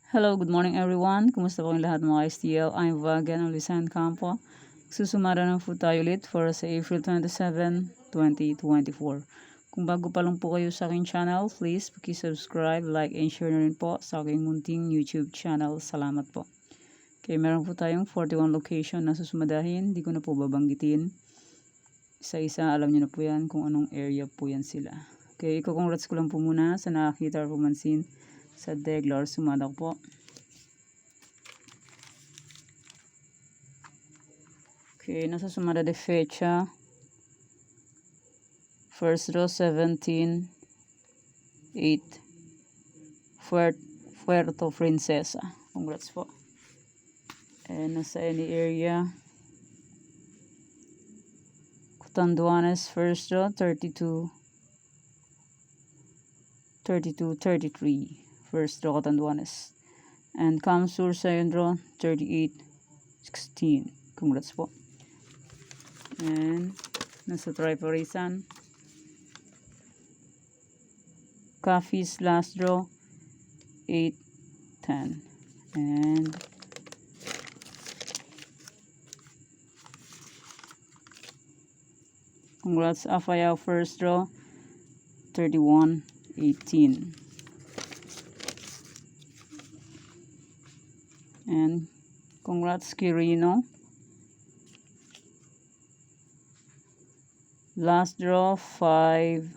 Hello, good morning everyone. Kumusta po ang lahat mga STL? I'm Vagan Alisan Campo. Susumara na po tayo ulit for sa April 27, 2024. Kung bago pa lang po kayo sa aking channel, please subscribe, like, and share na rin po sa aking munting YouTube channel. Salamat po. Okay, meron po tayong 41 location na susumadahin. Di ko na po babanggitin. Isa-isa, alam niyo na po yan kung anong area po yan sila. Okay, congrats ko lang po muna sa nakakita or pumansin sa Deglar Sumadak po. Okay, nasa sumada de fecha. First row 17, 8. Puerto Princesa. Congrats po. And nasa any area. Cotanduanes first row 32, 33. First row Cotanduanes. And Kamsur second row 38, 16. Congrats po. And nasa Triparisan. Coffee's last draw 8, 10. And congrats Afayao first draw 31, 18. And congrats Quirino. Last draw 5,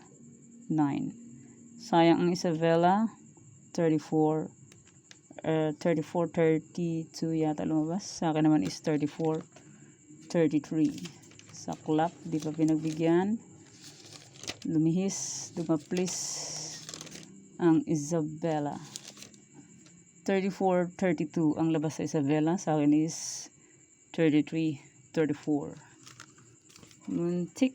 9. Sayang ang Isabela 34, 32 yata lumabas. Sa akin naman is 34, 33. Sa clap, di pa pinagbigyan. Lumihis, dumaplis ang Isabela. 34, 32 ang labas sa Isabela. Sa akin is 33, 34. Muntik.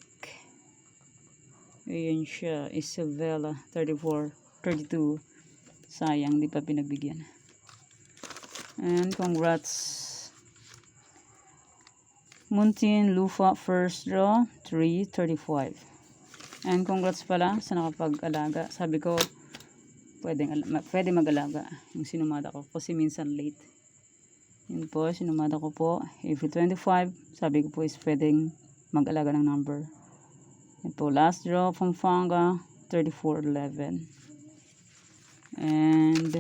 Ayan siya, Isabela, 34, 32. Sayang, di pa pinagbigyan. And congrats. Muntin Lufa first draw, 3, 35. And congrats pala sa nakapag-alaga. Sabi ko, pwede mag-alaga yung sinumada ko kasi minsan late. Yun po, sinumada ko po. April 25, sabi ko po is pwedeng mag-alaga ng number. Yun po, last draw, Pampanga, 34-11. And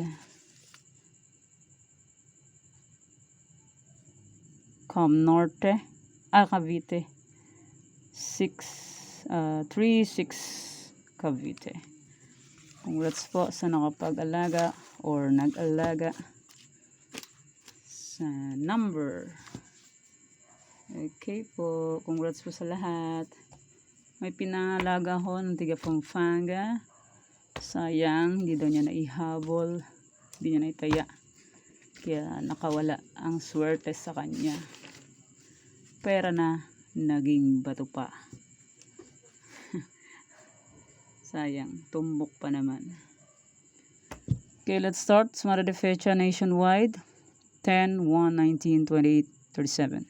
Cavite, 3-6 Cavite. Congrats po sa nakapag-alaga or nag-alaga sa number. Okay po, congrats po sa lahat. May pinangalaga ho ng tiga Pampanga. Sayang, hindi daw niya naihabol. Hindi niya naitaya. Kaya nakawala ang swerte sa kanya. Pera na, naging bato pa. Sayang, tumbok pa naman. Okay, let's start. Sumara de fecha nationwide. 10, 1, 19, 28, 37.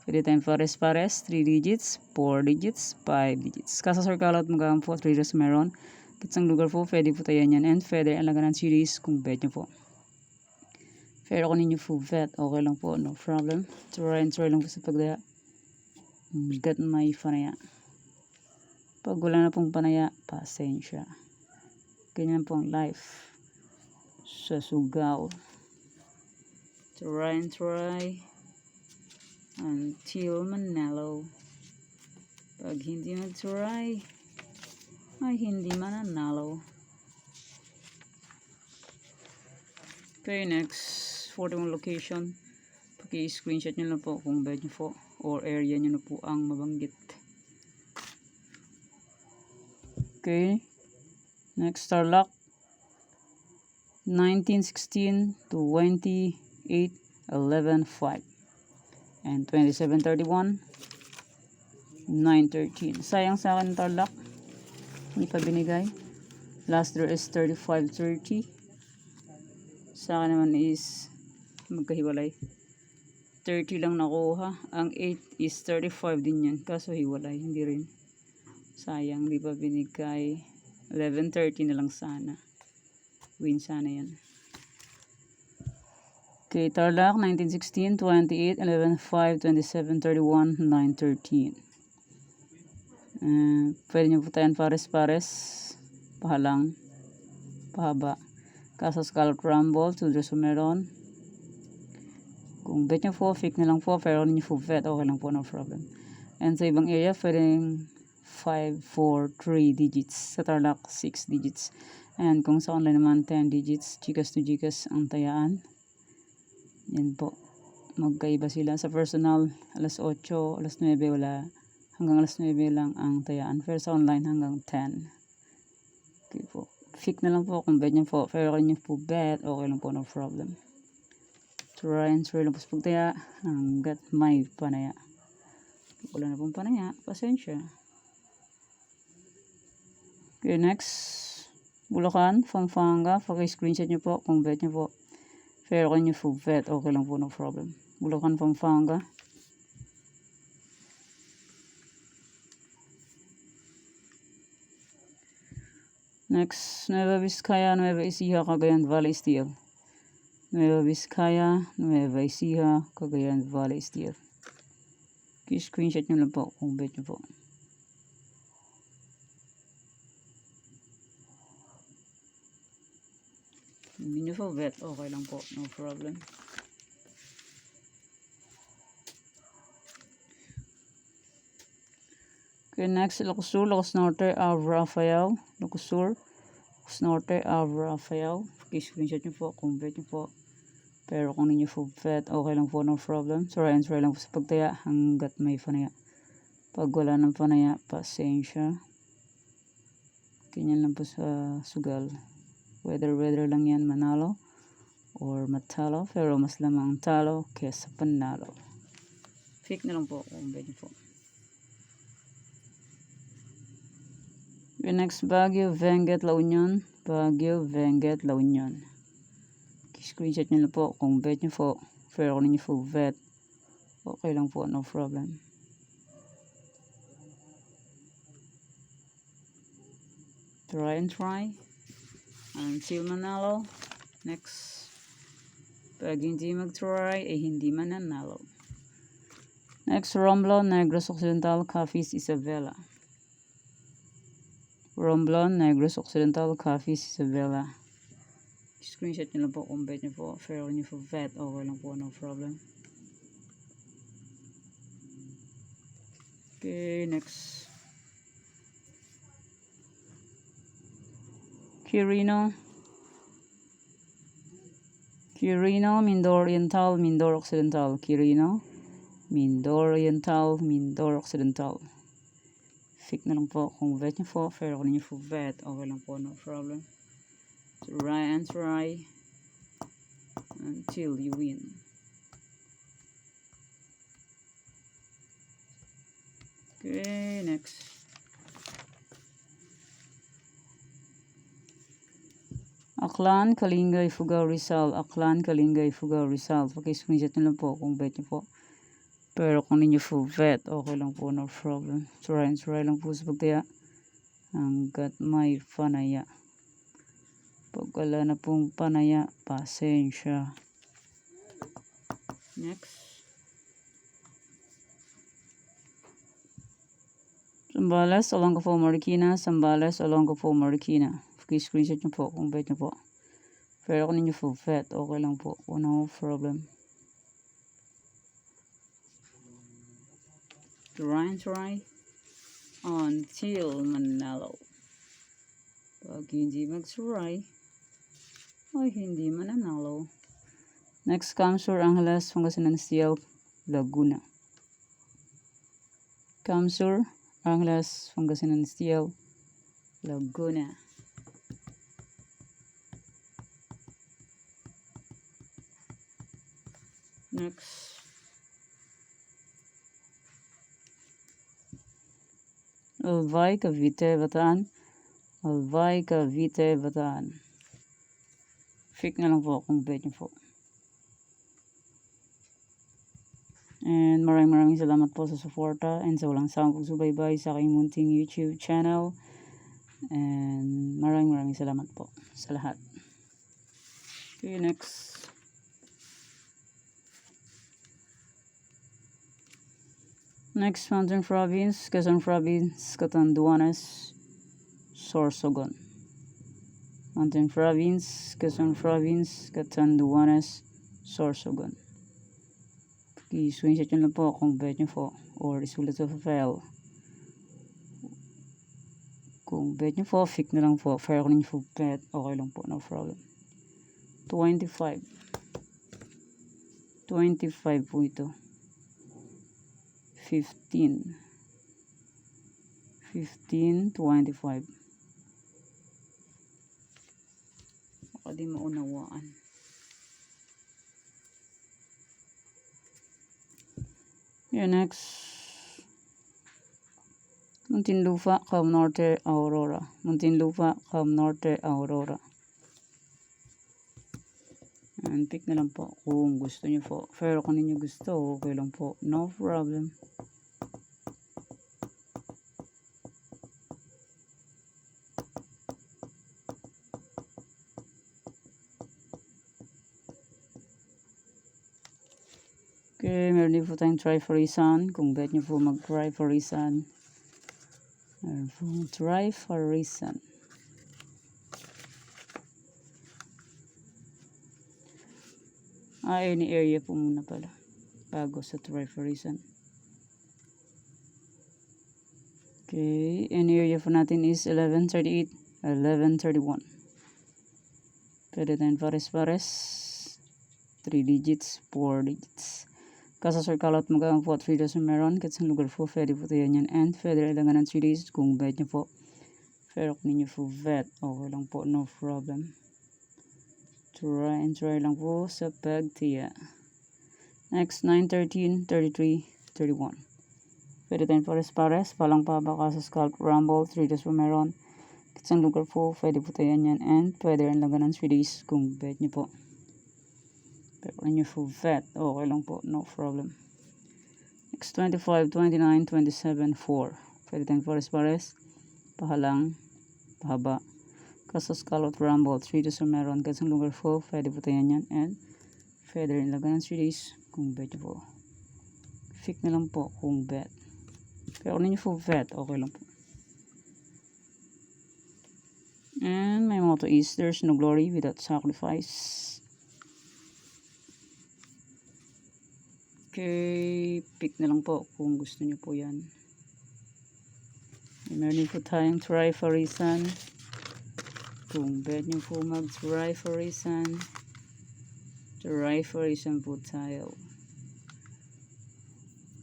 Pwede tayong pares-pares. 3 digits, 4 digits, 5 digits. Kasa circle out magagang po. 3 rows meron. Kitsang lugar po, pwede po tayo yan. And pwede alaga ng series kung bet nyo po. Fair ako ninyo po bet. Okay lang po, no problem. Try lang po sa pagdaya. Gat may panaya. Pag wala na pong panaya, pasensya. Ganyan po ang life sa sugaw. Try until manalo. Pag hindi nag-try, ay hindi mananalo. Okay, next 41 location. Paki-screenshot nyo lang po kung bet nyo po or area nyo na po ang mabanggit. Okay, next star lock 1916 to 28 11 5 and 2731 913. Sayang sa akin star lock, hindi pa binigay. Last draw is 3530. Sa akin naman is magkahiwalay, 30 lang nakuha. Ang 8 is 35 din yan, kaso hiwalay, hindi rin. Sayang, di pa binigay. 11:30 na lang sana. Win sana yan. Okay, Tarlac, 1916, 28, 11, 5, 27, 31, 9, 13. Pwede nyo po tayan pares-pares. Pahalang. Pahaba. Kaso scallop rumble, 2 drops of meron. Kung bet nyo po, fake na lang po. Pero nyo po bet, okay lang po, no problem. And sa ibang area, pwedeng 5, 4, 3 digits. Sa Tarlac, 6 digits. And kung sa online naman, 10 digits. Gcash to Gcash ang tayaan. Yan po. Magkaiba sila. Sa personal, alas 8, alas 9, wala. Hanggang alas 9 lang ang tayaan. Pero sa online, hanggang 10. Okay po. Fake na lang po kung bet nyo po. Pero kung nyo po bet, okay lang po, no problem. Try and try lang po sa pagtaya hanggat may panaya. Wala na pong panaya, pasensya. Okay, next. Bulacan, Pampanga. Paki-screenshot nyo po kung bet nyo po. Pero kung nyo po bet, okay lang po, no problem. Bulacan, Pampanga. Next, Nueva Vizcaya, Nueva Ecija, Cagayan Valley Steel. Nueva Vizcaya, Nueva Ecija, Cagayan Valley Steel. Screenshot nyo lang po kung bet nyo po. Hindi nyo po bet, okay lang po, no problem. Okay, next, Ilocos Sur, Ilocos Norte, Abra, Fayao. Ilocos Sur, Ilocos Norte, Abra, Fayao. Screenshot nyo po kung bet nyo po. Pero kung ninyo po bet, okay lang po, no problem. So, try lang po sa pagtaya hanggat may panaya. Pag wala ng panaya, pasensya. Ganyan lang po sa sugal. Weather lang yan, manalo or matalo. Pero mas lamang talo kesa panalo. Fake na lang po kung bet nyo po. Okay, next, Baguio, Benguet, La Union. Baguio, Benguet, La Union. Screenshot nyo lang po kung bet nyo po. Pero kung ninyo po bet, okay lang po, no problem. Try and try until manalo. Next, pag hindi mag-try, ay hindi mananalo. Next, Romblon, Negros Occidental, Capiz, Isabela. Romblon, Negros Occidental, Capiz, Isabela. Screenshot nyo lang po kung bet nyo po. Pero kung nyo po bet, okay lang po, no problem. Okay, next. Quirino, Mindoro Oriental, Mindoro Occidental. Quirino, Mindoro Oriental, Mindoro Occidental. Fake na lang po kung bet nyo po. Pero kung nyo po bet, okay lang po, no problem. Try and try until you win. Okay, next. Aklan, Kalinga, Ifugao, Rizal. Aklan, Kalinga, Ifugao, Rizal. Paki-screenshot nyo lang po kung bet nyo po. Pero kung ninyo po bet, okay lang po, no problem. Try lang po sa pagtaya hanggat may panaya. Pag wala na pong panaya, pasensya. Next. Zambales, Olongapo, Marikina. Zambales, Olongapo, Marikina. Screenshot nyo po kung bet nyo po. Pero kung ninyo po bet, okay lang po. No problem. Try until manalo. Pag hindi mag-try, ay hindi mananalo. Next, Camsur, Angeles, Pangasinan Steel, Laguna. Camsur, Angeles, Pangasinan Steel, Laguna. Next, Albay, Cavite, Bataan. Albay, Cavite, Bataan. Fake na lang po kung bet nyo po. And maraming salamat po sa suporta and sa walang sawang pagsubaybay sa aking munting YouTube channel. And maraming salamat po sa lahat. Okay, next. Next, Mountain Province, Quezon Province, Catanduanes, Sorsogon. Mountain Province, Quezon Province, Catanduanes, Sorsogon. I-screenshot nyo lang po kung bet nyo po or isulat sa file. Kung bet nyo po, fix na lang po. Fair ko ninyo po bet, okay lang po, no problem. 25 po ito. 15, 25. Baka di maunawaan. Yeah, next. Muntinlupa, Cam Norte, Aurora. Muntinlupa, Cam Norte, Aurora. And pick na lang po kung gusto nyo po. Pero kung ninyo gusto, okay lang po. No problem. Okay, meron din po tayong try for reason. Kung bet nyo po mag-try for reason. Meron po try for reason. Any area po muna pala. Bago sa try for reason. Okay, any area po natin is 1138, 1131. Pwede tayong pares-pares. 3 digits, 4 digits. Kasa circle out magagamit po at 3 days meron. Kahit sa lugar po, pwede po tayo yan. And pwede ilangan ng 3 days kung bet nyo po. Pero kung ninyo po bet, okay lang po, no problem. Try and try lang po sa pagtiya. Next, 9, 13, 33, 31. Pwede tayong pares-pares. Palang pabaka sa scalp rumble, 3 days po meron. Kahit sa lugar po, pwede po tayo yan. And pwede rin ilangan ng 3 days kung bet nyo po. Pero kung ninyo po bet, okay lang po, no problem. Next, 25, 29, 27, 4. Pwede tayong pares-pares. Pahalang, pahaba. Kaso scallop rumble, 3 days o meron. Kasi lugar 4, pwede po tayo yan. And pwede rin lagan ng 3 days kung bet nyo po. Fix na lang po kung bet. Pero kung ninyo po bet, okay lang po. And my motto is, there's no glory without sacrifice. Okay, pick na lang po kung gusto nyo po yan. Meron po tayong try for reason. Kung bet nyo po mag-try for reason, try for reason po tayo.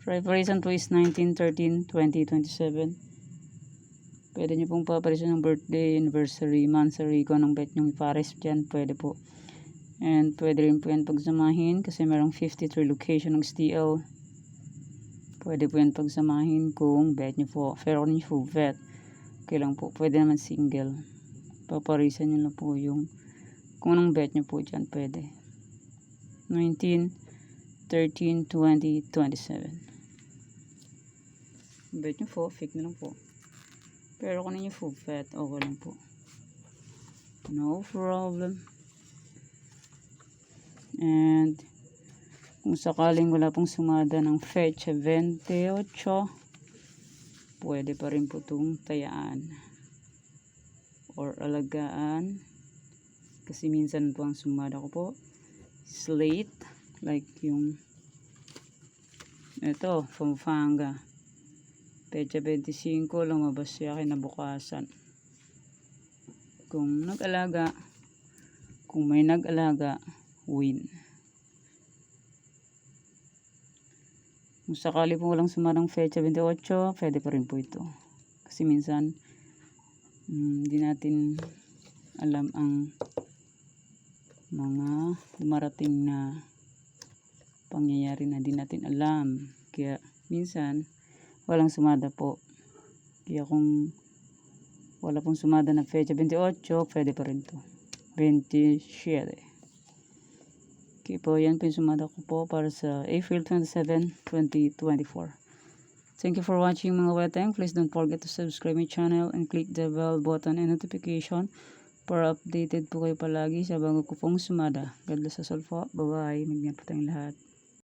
Try for reason po is 19, 13, 20, 27. Pwede nyo pong paparisan ng birthday, anniversary, monthsary, kung anong bet nyo ipares dyan, pwede po. And pwede rin po yan pagsamahin kasi merong 53 location ng STL. Pwede po yan pagsamahin kung bet nyo po. Pero kung nyo po bet, okay lang po. Pwede naman single. Paparisan nyo na po yung kung anong bet nyo po dyan, pwede. 19, 13, 20, 27. Bet nyo po, fix na lang po. Pero kung ninyo po bet, okay lang po. No problem. And kung sakaling wala pong sumada ng fecha 28, pwede pa rin po itong tayaan or alagaan. Kasi minsan po ang sumada ko po slate, like yung ito, Pampanga. Pecha 25, lumabas siya kinabukasan. Kung nag-alaga, kung may nag-alaga, win. Kung sakali po walang sumarang fecha 28, pwede pa rin po ito. Kasi minsan, hindi natin alam ang mga dumarating na pangyayari na di natin alam. Kaya minsan, walang sumada po. Kaya kung wala pong sumada na fecha 28, pwede pa rin to. 27. Okay po, yan po yung sumada ko po para sa April 27, 2024. Thank you for watching mga weteng. Please don't forget to subscribe my channel and click the bell button and notification para updated po kayo palagi sa bago ko pong sumada. God bless us all po. Bye-bye. Magandang po tayong lahat.